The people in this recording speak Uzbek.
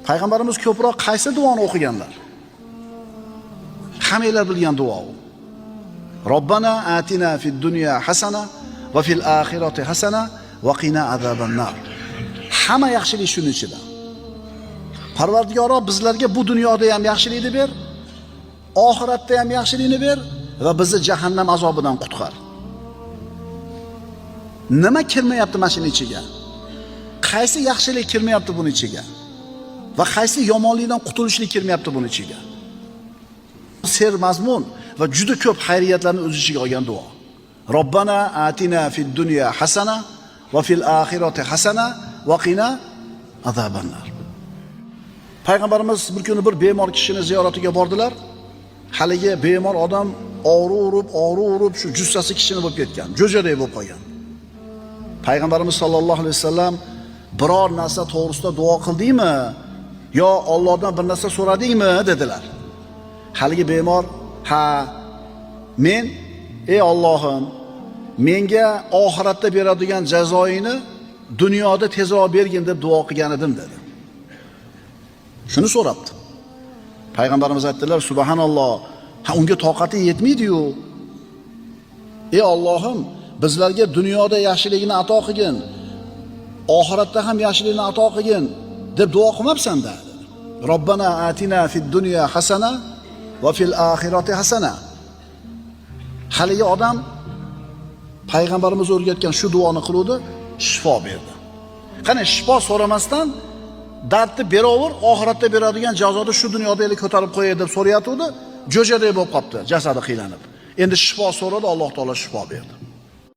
Payg'ambarimiz ko'proq qaysi duoni o'qiganlar? Hammanglar bilgan duo u. Robbana atina fid dunya hasana va fil oxirati hasana va qina azabannar. Hamma yaxshilik shuning ichida. Parvardigoro bizlarga bu dunyoda ham yaxshilikni ber, oxiratda ham yaxshilikni ber va bizni jahannam azobidan qutqar. Nima kirmayapti mashina ichiga? Qaysi yaxshilik kirmayapti buning ichiga? Va qaysi yomonlikdan qutulishlik kirmayapti buning ichiga? Ser mazmun va juda ko'p xayriyatlarni o'z ichiga olgan duo. Robbana atina fid dunya hasana va fil oxirati hasana va qina azabannar. Payg'ambarimiz bir kuni bir bemor kishini ziyoratiga bordilar. Haligi bemor odam og'ri urib shu jussasi kishini bo'lib ketgan, jo'jaday bo'lib qolgan. Payg'ambarimiz sollallohu alayhi vasallam biror narsa to'g'risida duo qildingmi yo Allohdan bir narsa so'radingmi dedilar. Haligi bemor, ha, men ey Allohim, menga oxiratda beradigan jazoingni dunyoda tezroq bergin deb duo qilgan edim dedi. Shuni so'rabdi. Payg'ambarimiz aytdilar, subhanalloh, unga toqating yetmaydi-yu. Ey Allohim, bizlarga dunyoda yaxshilikni ato qilgin, oxiratda ham yaxshilikni ato qilgin deb duo qilmabsan-da. Robbana atina fid dunya hasana va fil oxirati hasana. Haligi odam payg'ambarimiz o'rgatgan shu duoni qiluvdi, shifo berdi. Qani shifo so'ramasdan dardni beraver, oxiratda beradigan jazoni shu dunyoda ele ko'tarib qo'yay deb so'rayotdi, jo'jaday bo'lib qopti, jasadi qiylanib. Endi shifo so'radi, Alloh taolo shifo berdi.